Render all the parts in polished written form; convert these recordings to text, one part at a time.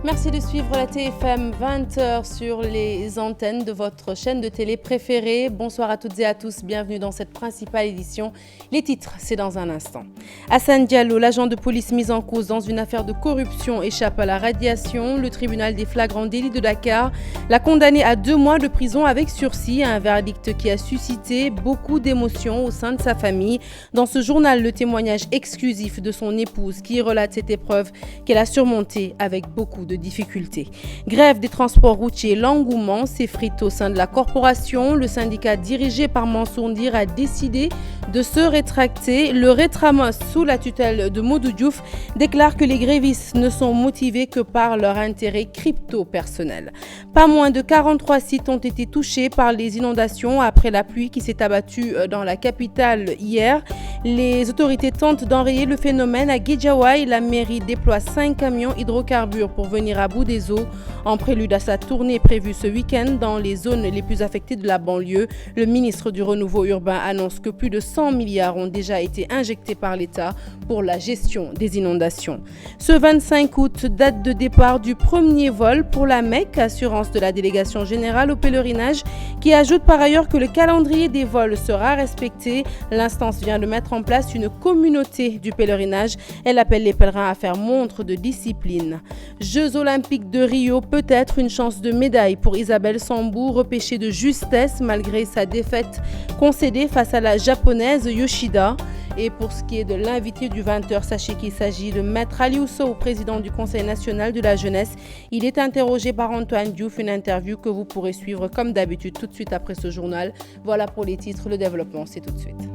Merci de suivre la TFM 20h sur les antennes de votre chaîne de télé préférée. Bonsoir à toutes et à tous, bienvenue dans cette principale édition. Les titres, c'est dans un instant. Hassan Diallo, l'agent de police mis en cause dans une affaire de corruption, échappe à la radiation. Le tribunal des flagrants délits de Dakar l'a condamné à 2 mois de prison avec sursis, un verdict qui a suscité beaucoup d'émotions au sein de sa famille. Dans ce journal, le témoignage exclusif de son épouse qui relate cette épreuve qu'elle a surmontée avec beaucoup de difficultés. Grève des transports routiers, l'engouement s'effrite au sein de la corporation. Le syndicat dirigé par Mansour Ndir a décidé de se rétracter. Le Rétramos, sous la tutelle de Modou Diouf, déclare que les grévistes ne sont motivés que par leur intérêt crypto-personnel. Pas moins de 43 sites ont été touchés par les inondations après la pluie qui s'est abattue dans la capitale hier. Les autorités tentent d'enrayer le phénomène à Guédiawaye. La mairie déploie 5 camions hydrocarbures pour venir à bout des eaux. En prélude à sa tournée prévue ce week-end dans les zones les plus affectées de la banlieue, le ministre du Renouveau urbain annonce que plus de 100 milliards ont déjà été injectés par l'État pour la gestion des inondations. Ce 25 août, date de départ du premier vol pour la Mecque, assurance de la délégation générale au pèlerinage, qui ajoute par ailleurs que le calendrier des vols sera respecté. L'instance vient de mettre en place une communauté du pèlerinage. Elle appelle les pèlerins à faire montre de discipline. Jeux olympiques de Rio, peut-être une chance de médaille pour Isabelle Sambou, repêchée de justesse malgré sa défaite concédée face à la japonaise Yoshida. Et pour ce qui est de l'invité du 20h, sachez qu'il s'agit de Maître Aliou Sow, président du Conseil national de la jeunesse. Il est interrogé par Antoine Diouf, une interview que vous pourrez suivre comme d'habitude tout de suite après ce journal. Voilà pour les titres, le développement, c'est tout de suite.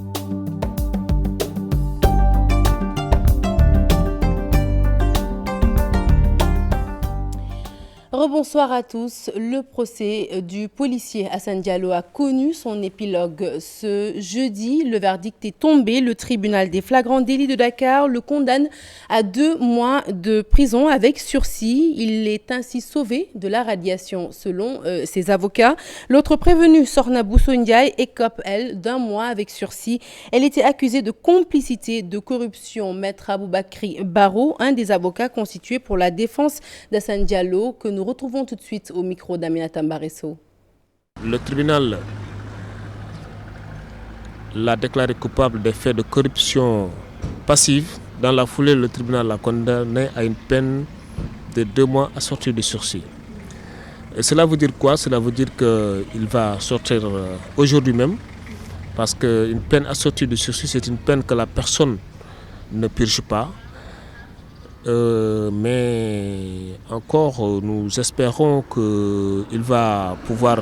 Rebonsoir à tous. Le procès du policier Hassan Diallo a connu son épilogue ce jeudi. Le verdict est tombé. Le tribunal des flagrants délits de Dakar le condamne à 2 mois de prison avec sursis. Il est ainsi sauvé de la radiation selon ses avocats. L'autre prévenue, Sorna Bousso Ndiaye, écope, elle, d'1 mois avec sursis. Elle était accusée de complicité de corruption. Maître Aboubakri Barrow, un des avocats constitués pour la défense d'Hassan Diallo, que nous retrouvons tout de suite au micro d'Aminata Mbaresso. Le tribunal l'a déclaré coupable des faits de corruption passive. Dans la foulée, le tribunal l'a condamné à une peine de 2 mois assortie de sursis. Et cela veut dire quoi? Cela veut dire qu'il va sortir aujourd'hui même, parce qu'une peine assortie de sursis, c'est une peine que la personne ne purge pas. Mais encore, nous espérons qu'il va pouvoir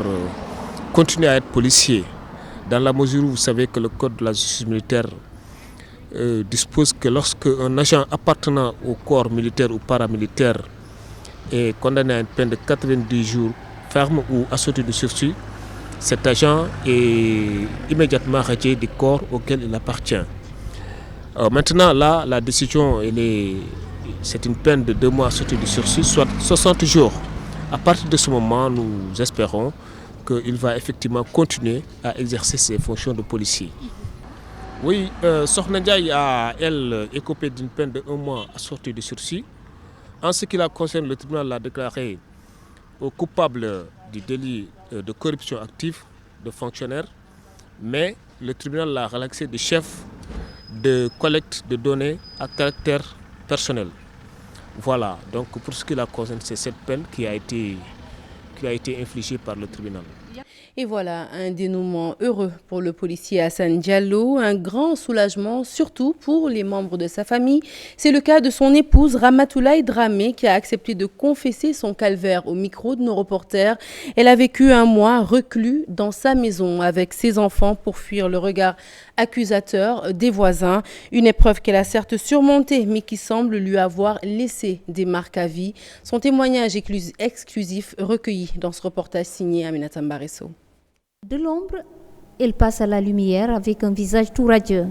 continuer à être policier, dans la mesure où vous savez que le code de la justice militaire dispose que lorsque un agent appartenant au corps militaire ou paramilitaire est condamné à une peine de 90 jours ferme ou assorti de sursis, cet agent est immédiatement radié du corps auquel il appartient. Maintenant, là, la décision, c'est une peine de 2 mois assortie de sursis, soit 60 jours. À partir de ce moment, nous espérons qu'il va effectivement continuer à exercer ses fonctions de policier. Oui, Sorna Ndiaye a, elle, écopé d'une peine de 1 mois assortie de sursis. En ce qui la concerne, le tribunal l'a déclaré coupable du délit de corruption active de fonctionnaires, mais le tribunal l'a relaxé de chef de collecte de données à caractère personnel. Voilà, donc pour ce qui la concerne, c'est cette peine qui a été infligée par le tribunal. Et voilà, un dénouement heureux pour le policier Hassan Diallo, un grand soulagement surtout pour les membres de sa famille. C'est le cas de son épouse Ramatoulaye Dramé qui a accepté de confesser son calvaire au micro de nos reporters. Elle a vécu 1 mois reclus dans sa maison avec ses enfants pour fuir le regard accusateur des voisins. Une épreuve qu'elle a certes surmontée mais qui semble lui avoir laissé des marques à vie. Son témoignage exclusif recueilli dans ce reportage signé Aminata Mbaresso. De l'ombre, elle passe à la lumière avec un visage tout radieux,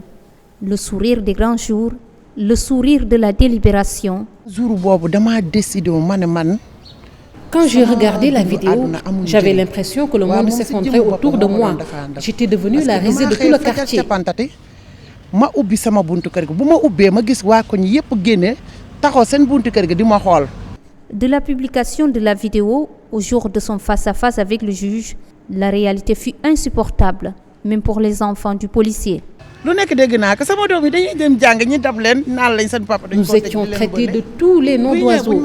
le sourire des grands jours, le sourire de la délibération. Quand j'ai regardé la vidéo, j'avais l'impression que le monde s'effondrait autour de moi. J'étais devenue la risée de tout le quartier. De la publication de la vidéo au jour de son face-à-face avec le juge, la réalité fut insupportable, même pour les enfants du policier. Nous étions traités de tous les noms d'oiseaux.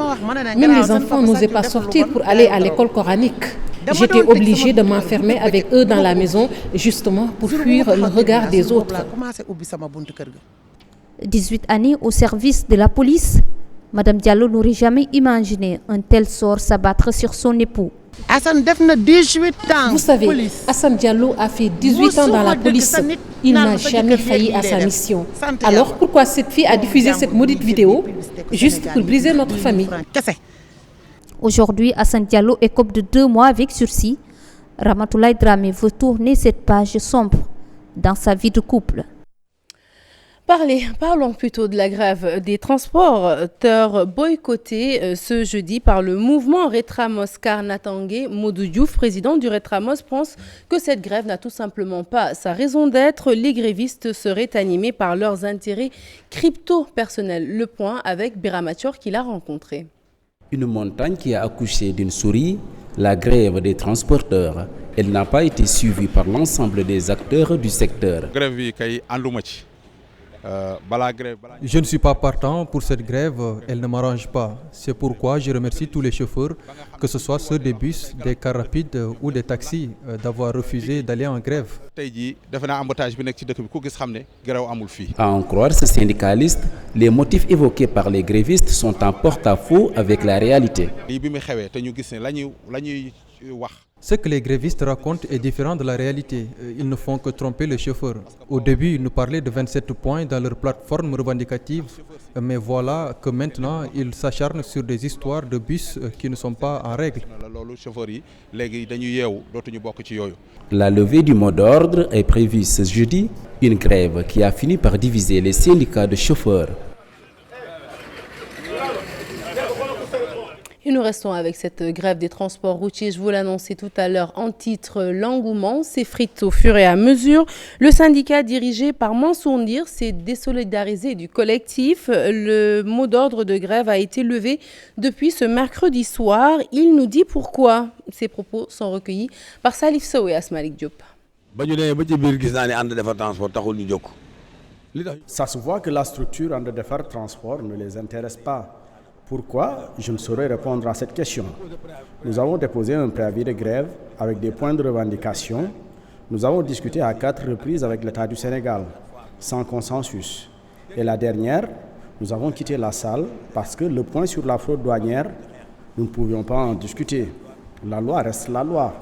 Même les enfants n'osaient pas sortir pour aller à l'école coranique. J'étais obligée de m'enfermer avec eux dans la maison, justement pour fuir le regard des autres. 18 années au service de la police, Madame Diallo n'aurait jamais imaginé un tel sort s'abattre sur son époux. Vous savez, Hassan Diallo a fait 18 ans dans la police. Il n'a jamais failli à sa mission. Alors pourquoi cette fille a diffusé cette maudite vidéo juste pour briser notre famille? Aujourd'hui, Hassan Diallo écope de 2 mois avec sursis. Ramatoulaye Dramé veut tourner cette page sombre dans sa vie de couple. Parlons plutôt de la grève des transporteurs boycottés ce jeudi par le mouvement Retramos, car Natangé Modou Diouf, président du Retramos, pense que cette grève n'a tout simplement pas sa raison d'être. Les grévistes seraient animés par leurs intérêts crypto-personnels. Le point avec Biramachor qui l'a rencontré. Une montagne qui a accouché d'une souris, la grève des transporteurs. Elle n'a pas été suivie par l'ensemble des acteurs du secteur. Je ne suis pas partant pour cette grève, elle ne m'arrange pas. C'est pourquoi je remercie tous les chauffeurs, que ce soit ceux des bus, des cars rapides ou des taxis, d'avoir refusé d'aller en grève. À en croire ce syndicaliste, les motifs évoqués par les grévistes sont en porte-à-faux avec la réalité. Ce que les grévistes racontent est différent de la réalité. Ils ne font que tromper les chauffeurs. Au début, ils nous parlaient de 27 points dans leur plateforme revendicative, mais voilà que maintenant, ils s'acharnent sur des histoires de bus qui ne sont pas en règle. La levée du mot d'ordre est prévue ce jeudi, une grève qui a fini par diviser les syndicats de chauffeurs. Et nous restons avec cette grève des transports routiers. Je vous l'annonçais tout à l'heure en titre, l'engouement s'effrite au fur et à mesure. Le syndicat dirigé par Mansour Ndir s'est désolidarisé du collectif. Le mot d'ordre de grève a été levé depuis ce mercredi soir. Il nous dit pourquoi. Ces propos sont recueillis par Salif Sow et Asmalik Diop. Ça se voit que la structure And Defar Transport ne les intéresse pas. Pourquoi? Je ne saurais répondre à cette question. Nous avons déposé un préavis de grève avec des points de revendication. Nous avons discuté à 4 reprises avec l'État du Sénégal, sans consensus. Et la dernière, nous avons quitté la salle parce que le point sur la fraude douanière, nous ne pouvions pas en discuter. La loi reste la loi.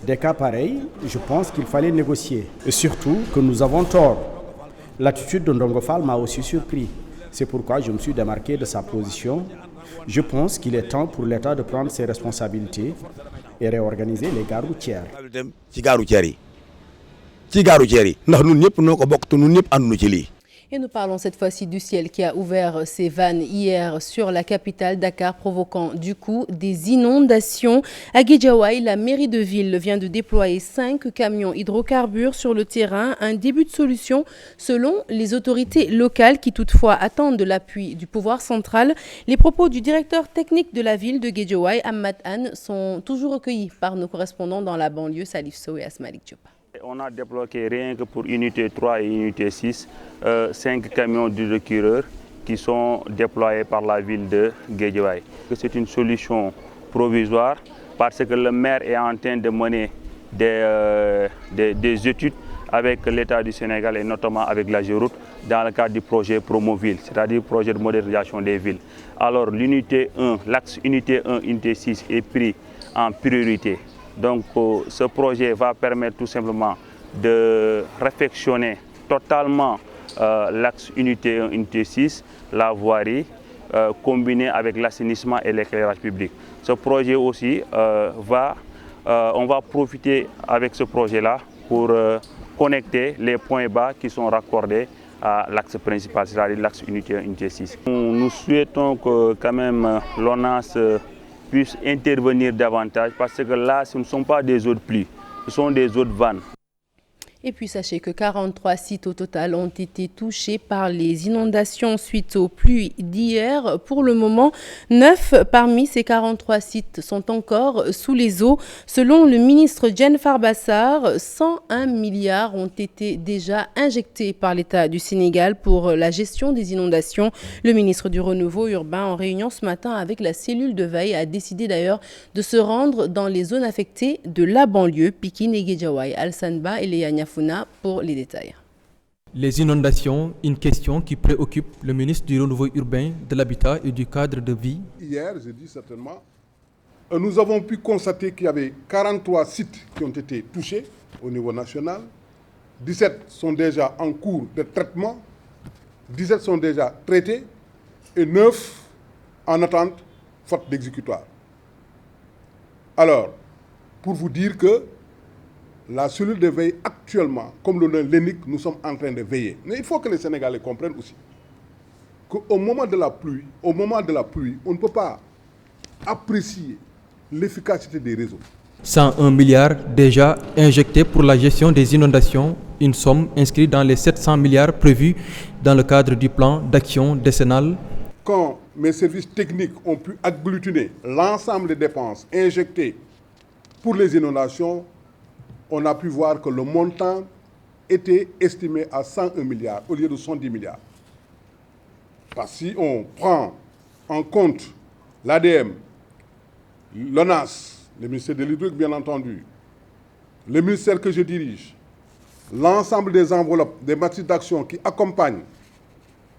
Des cas pareils, je pense qu'il fallait négocier. Et surtout que nous avons tort. L'attitude de Ndongo Fall m'a aussi surpris. C'est pourquoi je me suis démarqué de sa position. Je pense qu'il est temps pour l'État de prendre ses responsabilités et réorganiser les gares routières. Et nous parlons cette fois-ci du ciel qui a ouvert ses vannes hier sur la capitale Dakar, provoquant du coup des inondations. À Guédiawaye, la mairie de ville vient de déployer 5 camions hydrocarbures sur le terrain. Un début de solution selon les autorités locales qui toutefois attendent de l'appui du pouvoir central. Les propos du directeur technique de la ville de Guédiawaye, Ahmad Anne, sont toujours recueillis par nos correspondants dans la banlieue, Salif Sow et Asmalik Diop. On a débloqué rien que pour unité 3 et unité 6, 5 camions d'hydrocureurs qui sont déployés par la ville de Guédiawaye. C'est une solution provisoire parce que le maire est en train de mener des études avec l'État du Sénégal et notamment avec la Géroute dans le cadre du projet Promoville, c'est-à-dire le projet de modernisation des villes. Alors l'unité 1, l'axe unité 1, unité 6 est pris en priorité. Donc ce projet va permettre tout simplement de réfectionner totalement l'axe unité 1, unité 6, la voirie, combinée avec l'assainissement et l'éclairage public. Ce projet aussi, on va profiter avec ce projet-là pour connecter les points bas qui sont raccordés à l'axe principal, c'est-à-dire l'axe unité 1, unité 6. Nous souhaitons que quand même l'ONAS puisse intervenir davantage parce que là, ce ne sont pas des eaux de pluie, ce sont des eaux de vanne. Et puis sachez que 43 sites au total ont été touchés par les inondations suite aux pluies d'hier. Pour le moment, 9 parmi ces 43 sites sont encore sous les eaux. Selon le ministre Diène Farba-Sarr, 101 milliards ont été déjà injectés par l'État du Sénégal pour la gestion des inondations. Le ministre du Renouveau urbain, en réunion ce matin avec la cellule de veille, a décidé d'ailleurs de se rendre dans les zones affectées de la banlieue, Pikine et Guédiawaye. Alassane Ba et Léa Niafuna pour les détails. Les inondations, une question qui préoccupe le ministre du Renouveau urbain, de l'habitat et du cadre de vie. Hier, je dis certainement, nous avons pu constater qu'il y avait 43 sites qui ont été touchés au niveau national. 17 sont déjà en cours de traitement, 17 sont déjà traités et 9 en attente faute d'exécutoire. Alors, pour vous dire que la cellule de veille actuellement, comme le nom l'indique, nous sommes en train de veiller. Mais il faut que les Sénégalais comprennent aussi qu'au moment de la pluie, on ne peut pas apprécier l'efficacité des réseaux. 101 milliards déjà injectés pour la gestion des inondations, une somme inscrite dans les 700 milliards prévus dans le cadre du plan d'action décennal. Quand mes services techniques ont pu agglutiner l'ensemble des dépenses injectées pour les inondations, on a pu voir que le montant était estimé à 101 milliards au lieu de 110 milliards. Parce que si on prend en compte l'ADM, l'ONAS, le ministère de l'Hydraulique bien entendu, le ministère que je dirige, l'ensemble des enveloppes, des matrices d'action qui accompagnent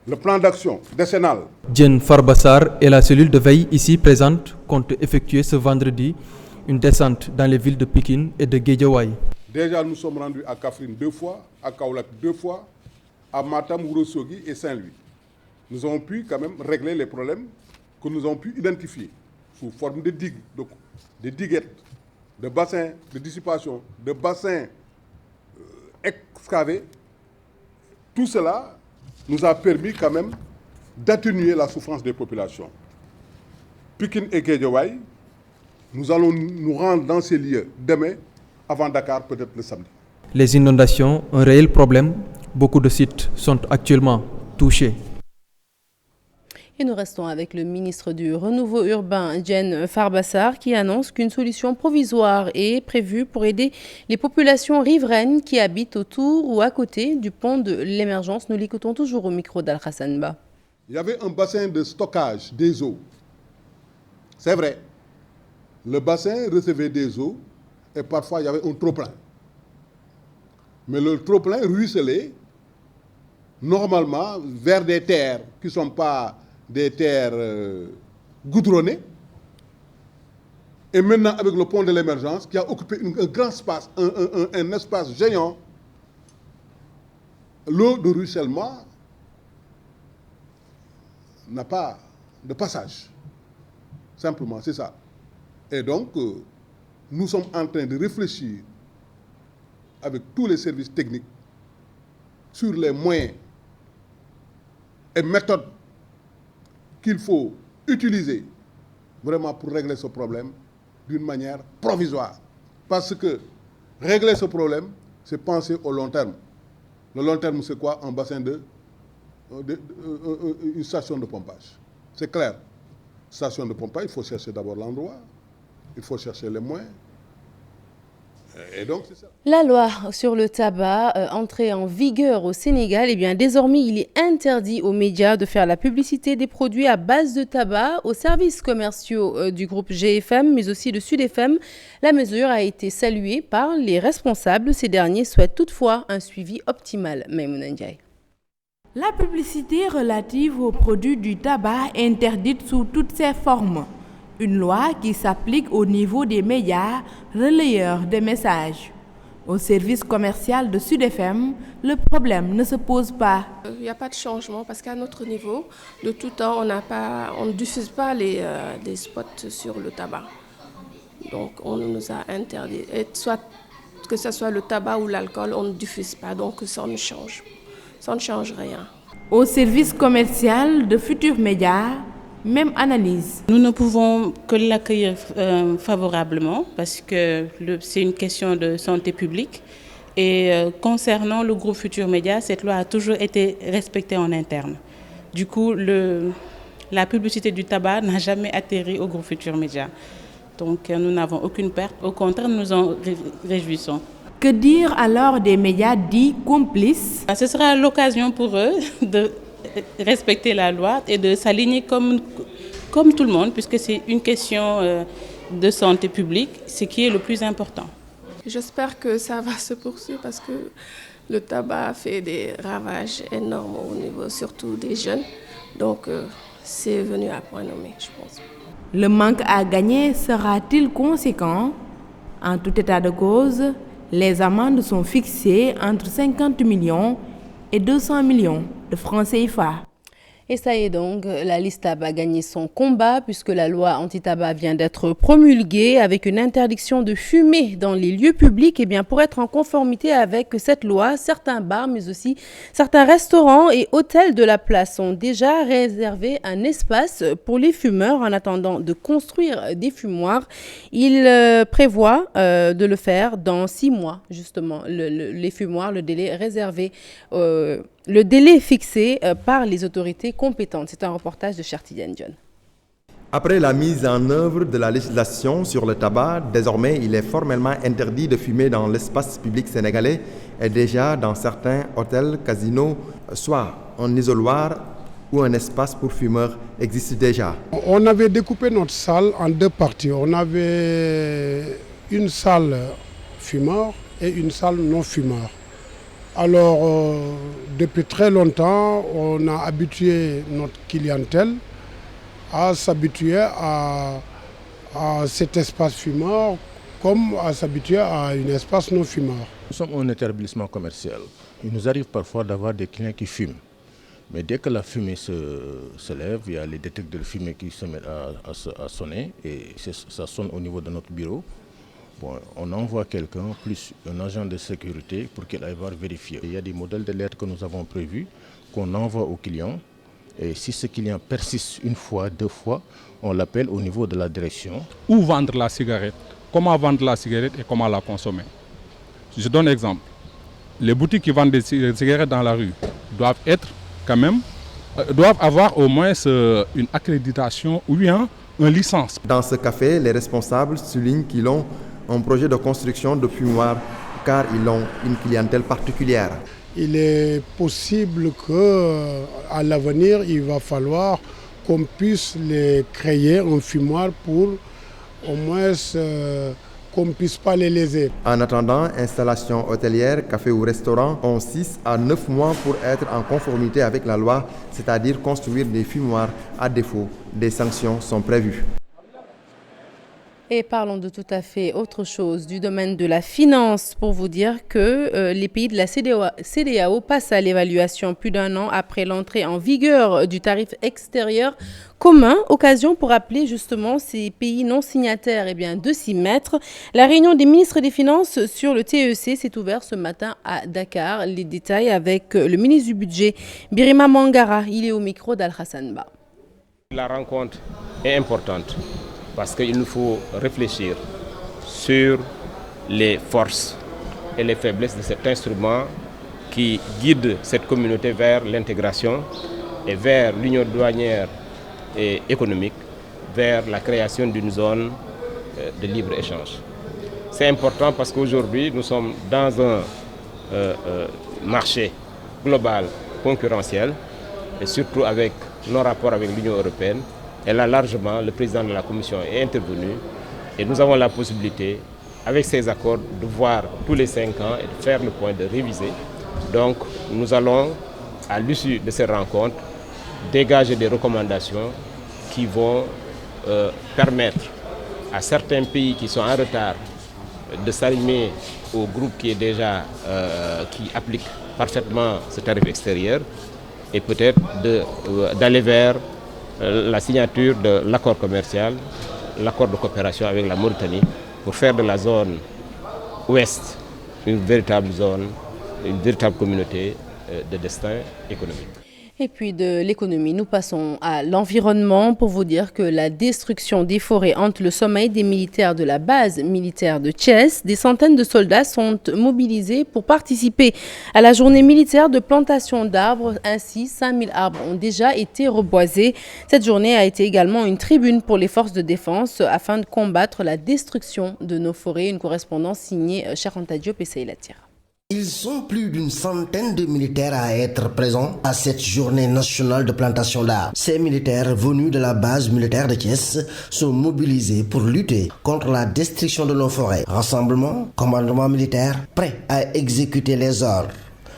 le plan d'action décennal. Diène Farba-Sarr et la cellule de veille ici présente comptent effectuer ce vendredi une descente dans les villes de Pikine et de Guédiawaye. Déjà, nous sommes rendus à Kaffrine 2 fois, à Kaolack 2 fois, à Matam, Ourossogui et Saint-Louis. Nous avons pu quand même régler les problèmes que nous avons pu identifier sous forme de digues, de diguettes, de bassins de dissipation, de bassins excavés. Tout cela nous a permis quand même d'atténuer la souffrance des populations. Pikine et Guédiawaye, nous allons nous rendre dans ces lieux demain, avant Dakar, peut-être le samedi. Les inondations, un réel problème. Beaucoup de sites sont actuellement touchés. Et nous restons avec le ministre du Renouveau urbain, Diène Farba-Sarr, qui annonce qu'une solution provisoire est prévue pour aider les populations riveraines qui habitent autour ou à côté du pont de l'Émergence. Nous l'écoutons toujours au micro d'Al-Hassan Ba. Il y avait un bassin de stockage des eaux. C'est vrai. Le bassin recevait des eaux et parfois il y avait un trop-plein. Mais le trop-plein ruisselait normalement vers des terres qui ne sont pas des terres goudronnées. Et maintenant, avec le pont de l'Émergence qui a occupé un grand espace, un espace géant, l'eau de ruissellement n'a pas de passage. Simplement, c'est ça. Et donc, nous sommes en train de réfléchir avec tous les services techniques sur les moyens et méthodes qu'il faut utiliser vraiment pour régler ce problème d'une manière provisoire. Parce que régler ce problème, c'est penser au long terme. Le long terme, c'est quoi? Un bassin une station de pompage. C'est clair. Station de pompage, il faut chercher d'abord l'endroit, il faut chercher les moyens. Et donc, c'est ça. La loi sur le tabac, entrée en vigueur au Sénégal, eh bien, désormais, il est interdit aux médias de faire la publicité des produits à base de tabac aux services commerciaux du groupe GFM, mais aussi de Sud FM. La mesure a été saluée par les responsables. Ces derniers souhaitent toutefois un suivi optimal. Maïmouna Ndiaye. La publicité relative aux produits du tabac est interdite sous toutes ses formes. Une loi qui s'applique au niveau des médias relayeurs des messages. Au service commercial de Sud FM, le problème ne se pose pas. Il n'y a pas de changement parce qu'à notre niveau, de tout temps, on ne diffuse pas des spots sur le tabac. Donc on nous a interdit. Et soit que ce soit le tabac ou l'alcool, on ne diffuse pas, donc ça ne change. ça ne change rien. Au service commercial de Futurs Médias, même analyse. Nous ne pouvons que l'accueillir favorablement parce que c'est une question de santé publique. Et concernant le groupe Futurs Médias, cette loi a toujours été respectée en interne. Du coup, la publicité du tabac n'a jamais atterri au groupe Futurs Médias. Donc nous n'avons aucune perte, au contraire, nous en réjouissons. Que dire alors des médias dits complices? Ce sera l'occasion pour eux de respecter la loi et de s'aligner comme tout le monde, puisque c'est une question de santé publique, ce qui est le plus important. J'espère que ça va se poursuivre parce que le tabac fait des ravages énormes au niveau surtout des jeunes. Donc c'est venu à point nommé, je pense. Le manque à gagner sera-t-il conséquent? En tout état de cause, les amendes sont fixées entre 50 millions et 200 millions de francs CFA. Et ça y est donc, la liste tabac a gagné son combat puisque la loi anti-tabac vient d'être promulguée avec une interdiction de fumer dans les lieux publics. Et bien, pour être en conformité avec cette loi, certains bars, mais aussi certains restaurants et hôtels de la place ont déjà réservé un espace pour les fumeurs en attendant de construire des fumoirs. Ils prévoient de le faire dans 6 mois, justement, les fumoirs, le délai réservé le délai fixé par les autorités compétentes. C'est un reportage de Chartidiane John. Après la mise en œuvre de la législation sur le tabac, désormais il est formellement interdit de fumer dans l'espace public sénégalais et déjà dans certains hôtels, casinos, soit un isoloir ou un espace pour fumeurs existe déjà. On avait découpé notre salle en 2 parties. On avait une salle fumeur et une salle non fumeur. Alors, depuis très longtemps, on a habitué notre clientèle à s'habituer à cet espace fumeur comme à s'habituer à un espace non fumeur. Nous sommes un établissement commercial. Il nous arrive parfois d'avoir des clients qui fument. Mais dès que la fumée se lève, il y a les détecteurs de fumée qui se mettent à sonner et ça sonne au niveau de notre bureau. Bon, on envoie quelqu'un, plus un agent de sécurité pour qu'il aille voir vérifier. Il y a des modèles de lettres que nous avons prévus, qu'on envoie au client. Et si ce client persiste 1 fois, 2 fois, on l'appelle au niveau de la direction. Où vendre la cigarette, comment vendre la cigarette et comment la consommer. Je donne un exemple. Les boutiques qui vendent des cigarettes dans la rue doivent avoir au moins une accréditation ou bien une licence. Dans ce café, les responsables soulignent qu'ils ont un projet de construction de fumoirs car ils ont une clientèle particulière. Il est possible qu'à l'avenir, il va falloir qu'on puisse les créer en fumoir pour au moins qu'on ne puisse pas les léser. En attendant, installation hôtelière, café ou restaurant ont 6 à 9 mois pour être en conformité avec la loi, c'est-à-dire construire des fumoirs. À défaut, des sanctions sont prévues. Et parlons de tout à fait autre chose, du domaine de la finance, pour vous dire que les pays de la CEDEAO passent à l'évaluation plus d'1 an après l'entrée en vigueur du tarif extérieur commun, occasion pour appeler justement ces pays non signataires de s'y mettre. La réunion des ministres des Finances sur le TEC s'est ouverte ce matin à Dakar. Les détails avec le ministre du Budget, Birima Mangara. Il est au micro d'Al-Hassan Ba. La rencontre est importante parce qu'il nous faut réfléchir sur les forces et les faiblesses de cet instrument qui guide cette communauté vers l'intégration et vers l'union douanière et économique, vers la création d'une zone de libre-échange. C'est important parce qu'aujourd'hui, nous sommes dans un marché global concurrentiel et surtout avec nos rapports avec l'Union européenne. Et là, largement, le président de la Commission est intervenu et nous avons la possibilité, avec ces accords, de voir tous les 5 ans et de faire le point, de réviser. Donc, nous allons, à l'issue de ces rencontres, dégager des recommandations qui vont permettre à certains pays qui sont en retard de s'aligner au groupe qui est déjà qui applique parfaitement ce tarif extérieur et peut-être d'aller vers la signature de l'accord commercial, l'accord de coopération avec la Mauritanie pour faire de la zone ouest une véritable zone, une véritable communauté de destin économique. Et puis de l'économie, nous passons à l'environnement pour vous dire que la destruction des forêts hante le sommeil des militaires de la base militaire de Thiès. Des centaines de soldats sont mobilisés pour participer à la journée militaire de plantation d'arbres. Ainsi, 5000 arbres ont déjà été reboisés. Cette journée a été également une tribune pour les forces de défense afin de combattre la destruction de nos forêts. Une correspondance signée Charanta Diop et Seïla Tira. Ils sont plus d'une centaine de militaires à être présents à cette journée nationale de plantation d'arbres. Ces militaires venus de la base militaire de Thiès sont mobilisés pour lutter contre la destruction de nos forêts. Rassemblement, commandement militaire, prêt à exécuter les ordres.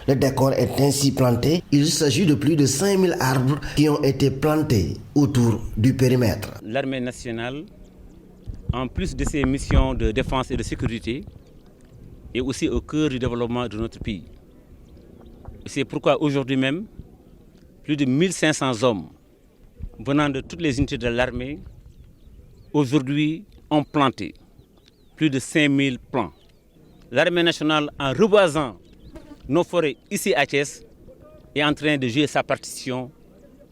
Le décor est ainsi planté. Il s'agit de plus de 5000 arbres qui ont été plantés autour du périmètre. L'armée nationale, en plus de ses missions de défense et de sécurité, et aussi au cœur du développement de notre pays. C'est pourquoi aujourd'hui même, plus de 1500 hommes venant de toutes les unités de l'armée, aujourd'hui ont planté plus de 5000 plants. L'armée nationale, en reboisant nos forêts ici à Thiès, est en train de jouer sa partition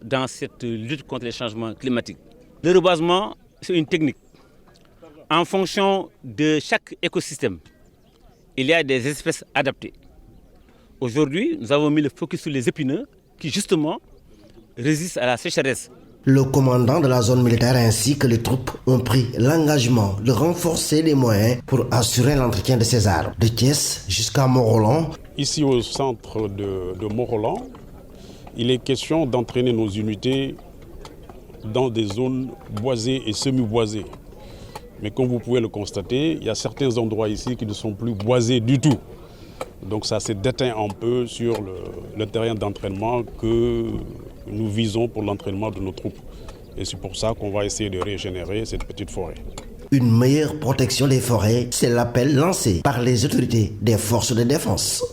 dans cette lutte contre les changements climatiques. Le reboisement, c'est une technique. En fonction de chaque écosystème, il y a des espèces adaptées. Aujourd'hui, nous avons mis le focus sur les épineux qui, justement, résistent à la sécheresse. Le commandant de la zone militaire ainsi que les troupes ont pris l'engagement de renforcer les moyens pour assurer l'entretien de ces arbres. De Thiès jusqu'à Mont-Roland. Ici, au centre de Mont-Roland, il est question d'entraîner nos unités dans des zones boisées et semi-boisées. Mais comme vous pouvez le constater, il y a certains endroits ici qui ne sont plus boisés du tout. Donc ça s'est déteint un peu sur le terrain d'entraînement que nous visons pour l'entraînement de nos troupes. Et c'est pour ça qu'on va essayer de régénérer cette petite forêt. Une meilleure protection des forêts, c'est l'appel lancé par les autorités des forces de défense.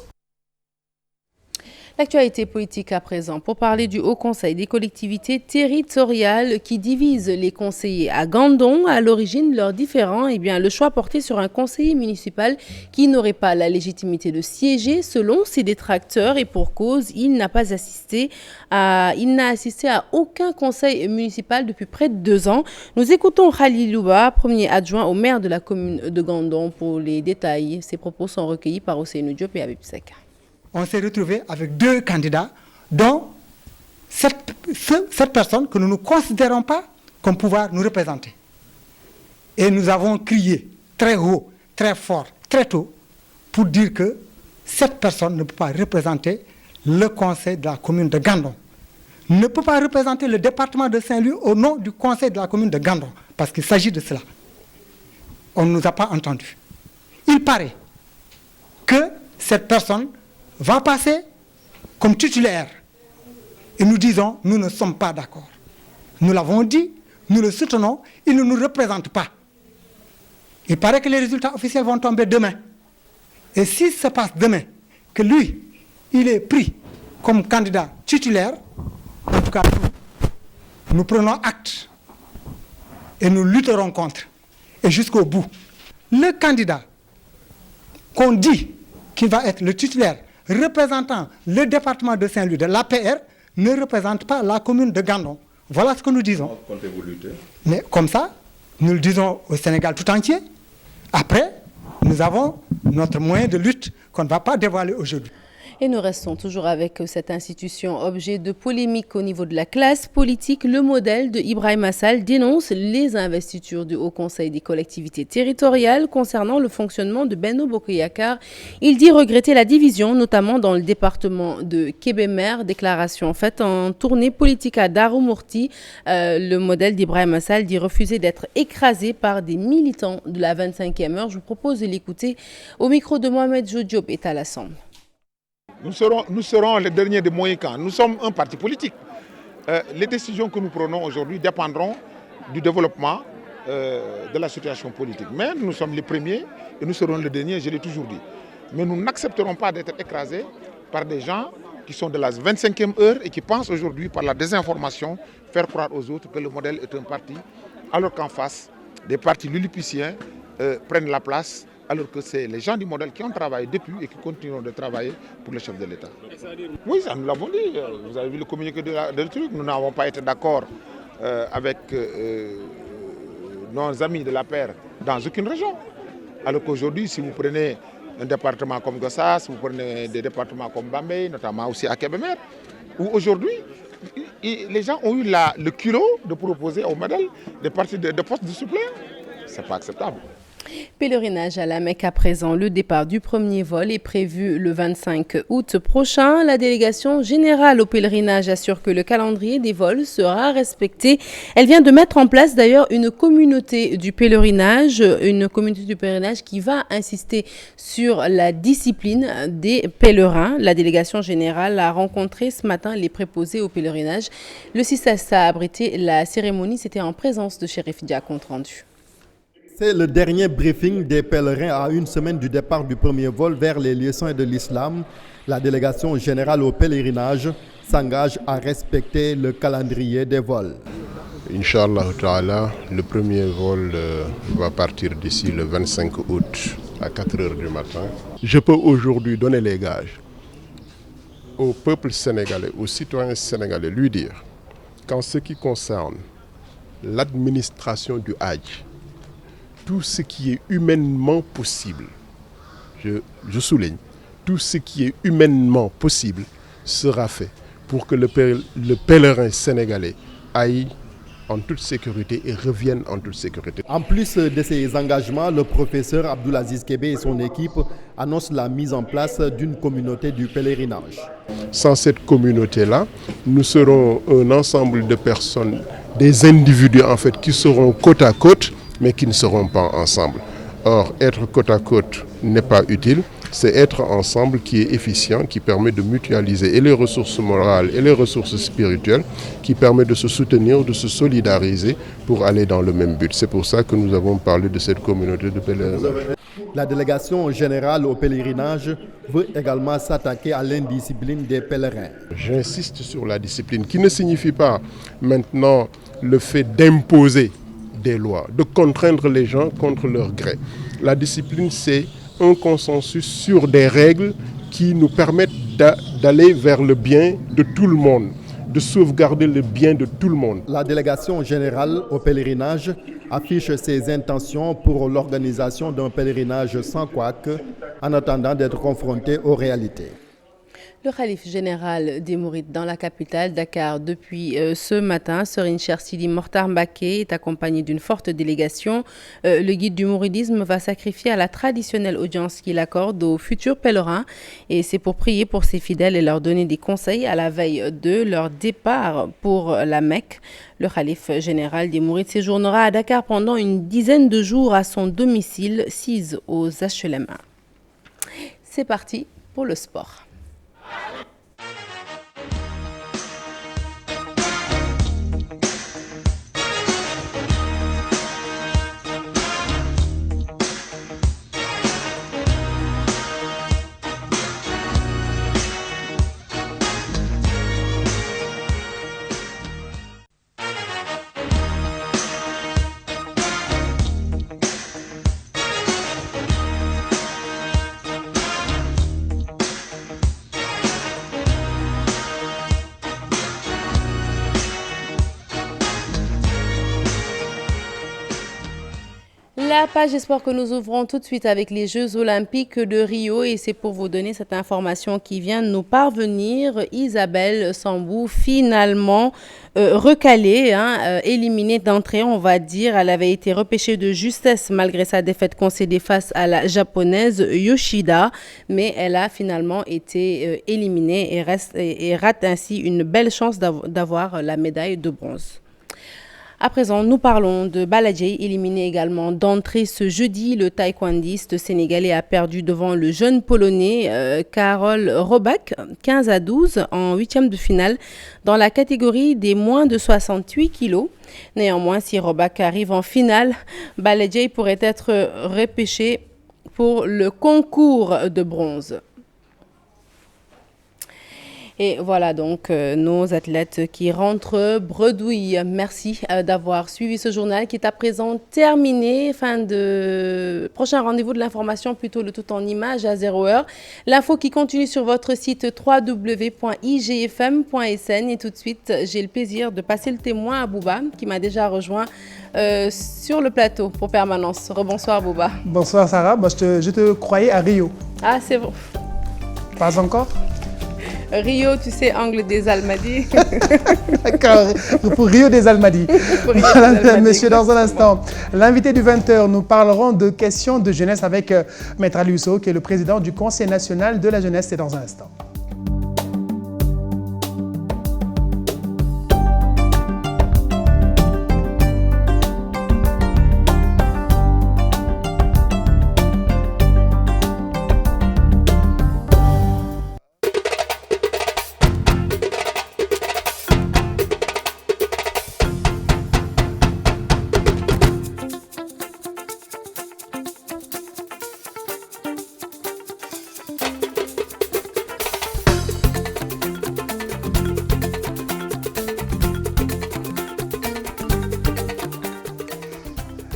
L'actualité politique à présent pour parler du Haut Conseil des collectivités territoriales qui divise les conseillers à Gandon. À l'origine de leurs différends, le choix porté sur un conseiller municipal qui n'aurait pas la légitimité de siéger selon ses détracteurs et pour cause, il n'a assisté à aucun conseil municipal depuis près de 2 ans. Nous écoutons Khalil Louba, premier adjoint au maire de la commune de Gandon pour les détails. Ses propos sont recueillis par Ousseynou Diop et Habib Seka. On s'est retrouvé avec 2 candidats, dont cette personne que nous ne considérons pas comme pouvoir nous représenter. Et nous avons crié très haut, très fort, très tôt, pour dire que cette personne ne peut pas représenter le conseil de la commune de Gandon. Ne peut pas représenter le département de Saint-Louis au nom du conseil de la commune de Gandon, parce qu'il s'agit de cela. On ne nous a pas entendus. Il paraît que cette personne va passer comme titulaire. Et nous disons, nous ne sommes pas d'accord. Nous l'avons dit, nous le soutenons, il ne nous représente pas. Il paraît que les résultats officiels vont tomber demain. Et s'il se passe demain, que lui, il est pris comme candidat titulaire, en tout cas, nous prenons acte et nous lutterons contre, et jusqu'au bout. Le candidat qu'on dit qu'il va être le titulaire représentant le département de Saint-Louis de l'APR ne représente pas la commune de Gandon. Voilà ce que nous disons. Comptez-vous lutter ? Mais comme ça, nous le disons au Sénégal tout entier. Après, nous avons notre moyen de lutte qu'on ne va pas dévoiler aujourd'hui. Et nous restons toujours avec cette institution objet de polémique au niveau de la classe politique. Le modèle de Ibrahima Sall dénonce les investitures du Haut Conseil des collectivités territoriales concernant le fonctionnement de Benno Bokk Yakaar. Il dit regretter la division, notamment dans le département de Kébémer. Déclaration faite en tournée politique à Darou Mourti. Le modèle d'Ibrahima Sall dit refuser d'être écrasé par des militants de la 25e heure. Je vous propose de l'écouter au micro de Mohamed Diop et Talassane. Nous serons les derniers des Mohicans. Nous sommes un parti politique. Les décisions que nous prenons aujourd'hui dépendront du développement de la situation politique. Mais nous sommes les premiers et nous serons les derniers, je l'ai toujours dit. Mais nous n'accepterons pas d'être écrasés par des gens qui sont de la 25e heure et qui pensent aujourd'hui, par la désinformation, faire croire aux autres que le modèle est un parti, alors qu'en face, des partis lilliputiens prennent la place alors que c'est les gens du modèle qui ont travaillé depuis et qui continueront de travailler pour le chef de l'État. Oui, ça nous l'avons dit. Vous avez vu le communiqué de truc. Nous n'avons pas été d'accord avec nos amis de la paire dans aucune région. Alors qu'aujourd'hui, si vous prenez un département comme Gossas, vous prenez des départements comme Bambey, notamment aussi à Kébémer, où aujourd'hui, les gens ont eu le culot de proposer au modèle des postes de suppléants. Ce n'est pas acceptable. Pèlerinage à la Mecque à présent. Le départ du premier vol est prévu le 25 août prochain. La délégation générale au pèlerinage assure que le calendrier des vols sera respecté. Elle vient de mettre en place d'ailleurs une communauté du pèlerinage qui va insister sur la discipline des pèlerins. La délégation générale a rencontré ce matin les préposés au pèlerinage. Le CISAS a abrité la cérémonie. C'était en présence de Chérif Dia, compte rendu. C'est le dernier briefing des pèlerins à une semaine du départ du premier vol vers les lieux saints de l'islam. La délégation générale au pèlerinage s'engage à respecter le calendrier des vols. Inch'Allah ta'ala, le premier vol va partir d'ici le 25 août à 4 h du matin. Je peux aujourd'hui donner les gages au peuple sénégalais, aux citoyens sénégalais, lui dire qu'en ce qui concerne l'administration du Hajj, tout ce qui est humainement possible, je souligne, tout ce qui est humainement possible sera fait pour que le pèlerin sénégalais aille en toute sécurité et revienne en toute sécurité. En plus de ces engagements, le professeur Abdoulaziz Kébé et son équipe annoncent la mise en place d'une communauté du pèlerinage. Sans cette communauté-là, nous serons un ensemble de personnes, des individus en fait, qui seront côte à côte, mais qui ne seront pas ensemble. Or, être côte à côte n'est pas utile, c'est être ensemble qui est efficient, qui permet de mutualiser et les ressources morales et les ressources spirituelles, qui permet de se soutenir, de se solidariser pour aller dans le même but. C'est pour ça que nous avons parlé de cette communauté de pèlerinage. La délégation générale au pèlerinage veut également s'attaquer à l'indiscipline des pèlerins. J'insiste sur la discipline, qui ne signifie pas maintenant le fait d'imposer des lois, de contraindre les gens contre leur gré. La discipline, c'est un consensus sur des règles qui nous permettent d'aller vers le bien de tout le monde, de sauvegarder le bien de tout le monde. La délégation générale au pèlerinage affiche ses intentions pour l'organisation d'un pèlerinage sans couac en attendant d'être confronté aux réalités. Le khalife général des Mourides dans la capitale, Dakar, depuis ce matin, Serigne Cheikh Sidi Mokhtar Mbacké est accompagné d'une forte délégation. Le guide du mouridisme va sacrifier à la traditionnelle audience qu'il accorde aux futurs pèlerins. Et c'est pour prier pour ses fidèles et leur donner des conseils à la veille de leur départ pour la Mecque. Le khalife général des Mourides séjournera à Dakar pendant une dizaine de jours à son domicile, 6 aux HLM1. C'est parti pour le sport. La page sport que nous ouvrons tout de suite avec les Jeux Olympiques de Rio, et c'est pour vous donner cette information qui vient de nous parvenir. Isabelle Sambou, finalement recalée, éliminée d'entrée, on va dire. Elle avait été repêchée de justesse malgré sa défaite concédée face à la japonaise Yoshida, mais elle a finalement été éliminée et rate ainsi une belle chance d'avoir la médaille de bronze. À présent, nous parlons de Baladjé, éliminé également d'entrée ce jeudi. Le taekwondiste sénégalais a perdu devant le jeune polonais Karol Robak, 15-12 en huitième de finale dans la catégorie des moins de 68 kilos. Néanmoins, si Robak arrive en finale, Baladjé pourrait être repêché pour le concours de bronze. Et voilà donc nos athlètes qui rentrent bredouilles. Merci d'avoir suivi ce journal qui est à présent terminé. Prochain rendez-vous de l'information, plutôt le tout en images à 0h. L'info qui continue sur votre site www.igfm.sn. Et tout de suite, j'ai le plaisir de passer le témoin à Bouba qui m'a déjà rejoint sur le plateau pour permanence. Rebonsoir Bouba. Bonsoir Sarah, je te croyais à Rio. Ah c'est bon. Pas encore? Rio, tu sais, angle des Almadies. D'accord, pour Rio des Almadies. Monsieur, dans un instant, l'invité du 20h, nous parlerons de questions de jeunesse avec Maître Ali Ousso, qui est le président du Conseil national de la jeunesse. C'est dans un instant.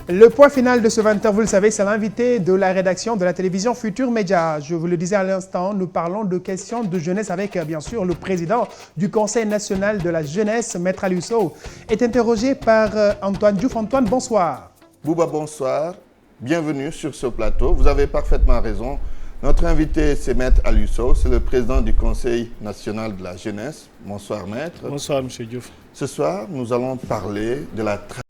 Le point final de ce 20h, vous le savez, c'est l'invité de la rédaction de la télévision Futur Média. Je vous le disais à l'instant, nous parlons de questions de jeunesse avec, bien sûr, le président du Conseil national de la jeunesse, Maître Ali Ousso, est interrogé par Antoine Diouf. Antoine, bonsoir. Bouba, bonsoir. Bienvenue sur ce plateau. Vous avez parfaitement raison. Notre invité, c'est Maître Ali Ousso, c'est le président du Conseil national de la jeunesse. Bonsoir, Maître. Bonsoir, Monsieur Diouf. Ce soir, nous allons parler de la